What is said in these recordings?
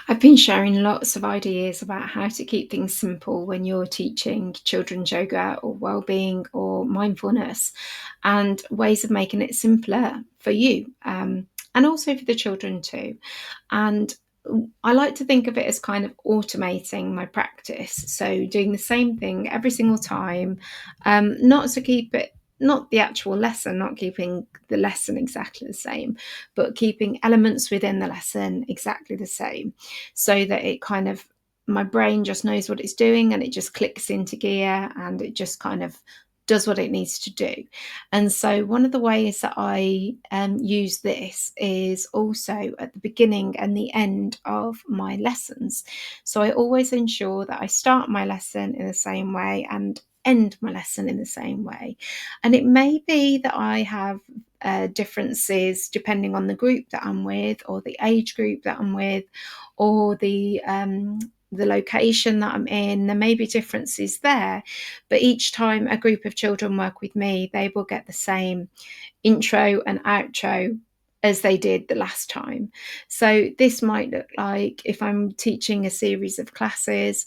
I've been sharing lots of ideas about how to keep things simple when you're teaching children's yoga or well-being or mindfulness, and ways of making it simpler for you, and also for the children too. And I like to think of it as kind of automating my practice. So doing the same thing every single time, not to keep it, not the actual lesson, not keeping the lesson exactly the same, but keeping elements within the lesson exactly the same, so that it kind of, my brain just knows what it's doing and it just clicks into gear and it just kind of does what it needs to do. And so, one of the ways that I use this is also at the beginning and the end of my lessons. So, I always ensure that I start my lesson in the same way and end my lesson in the same way. And it may be that I have differences depending on the group that I'm with, or the age group that I'm with, or the location that I'm in. There may be differences there, but each time a group of children work with me, they will get the same intro and outro as they did the last time. So this might look like, if I'm teaching a series of classes,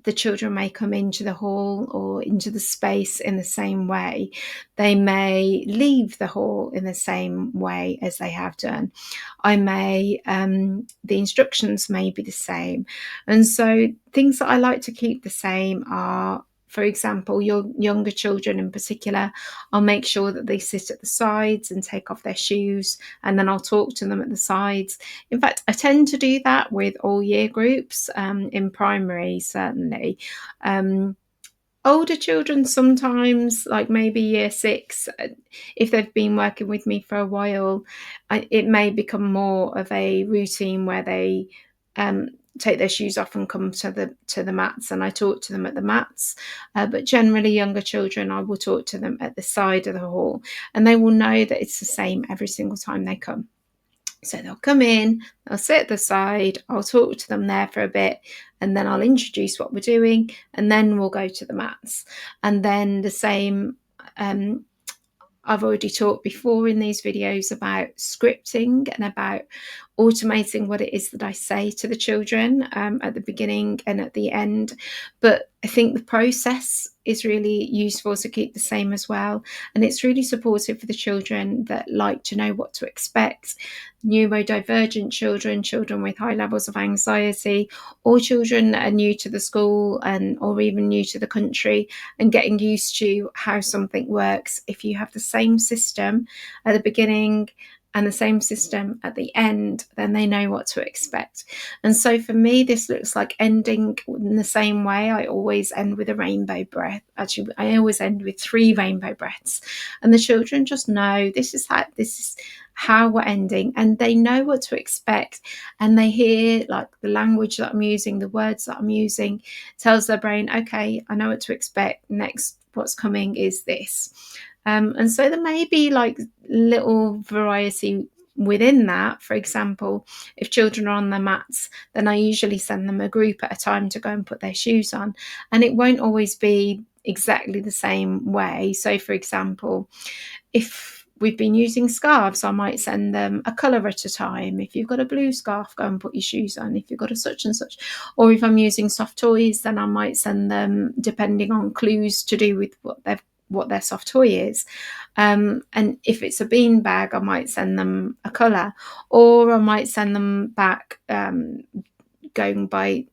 the children may come into the hall or into the space in the same way. They may leave the hall in the same way as they have done. I may, the instructions may be the same. And so things that I like to keep the same are, for example, your younger children in particular, I'll make sure that they sit at the sides and take off their shoes, and then I'll talk to them at the sides. In fact, I tend to do that with all year groups, in primary, certainly. Um, Older children sometimes, like maybe year six, if they've been working with me for a while, it may become more of a routine where they um, take their shoes off and come to the mats, and I talk to them at the mats. But generally, younger children, I will talk to them at the side of the hall, and they will know that it's the same every single time they come. So they'll come in, they'll sit at the side, I'll talk to them there for a bit, and then I'll introduce what we're doing, and then we'll go to the mats. And then the same, um, I've already talked before in these videos about scripting and about automating what it is that I say to the children, at the beginning and at the end. But I think the process is really useful to keep the same as well. And it's really supportive for the children that like to know what to expect. Neurodivergent children, children with high levels of anxiety, or children that are new to the school and or even new to the country, and getting used to how something works. If you have the same system at the beginning and the same system at the end, then they know what to expect. And so for me, this looks like ending in the same way. I always end with a rainbow breath. Actually, I always end with 3 rainbow breaths. And the children just know this is how we're ending, and they know what to expect, and they hear like the language that I'm using, the words that I'm using, tells their brain, okay, I know what to expect. Next, what's coming is this. And so there may be like little variety within that. For example, if children are on their mats, then I usually send them a group at a time to go and put their shoes on, and it won't always be exactly the same way. So for example, if we've been using scarves, I might send them a colour at a time. If you've got a blue scarf, go and put your shoes on. If you've got a such and such, or if I'm using soft toys, then I might send them, depending on clues to do with what their soft toy is. And if it's a bean bag, I might send them a colour, or I might send them back, going by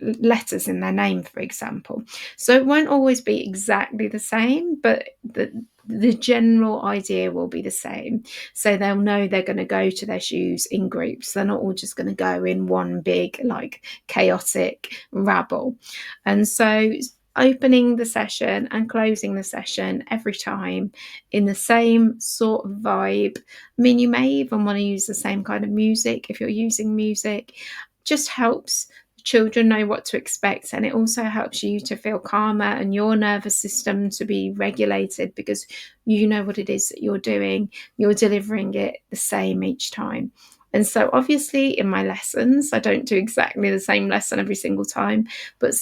letters in their name, for example. So it won't always be exactly the same, but the general idea will be the same. So they'll know they're going to go to their shoes in groups. They're not all just going to go in one big, like, chaotic rabble. And so opening the session and closing the session every time in the same sort of vibe. I mean, you may even want to use the same kind of music if you're using music. Just helps children know what to expect, and it also helps you to feel calmer and your nervous system to be regulated, because you know what it is that you're doing. You're delivering it the same each time. And so obviously in my lessons, I don't do exactly the same lesson every single time, but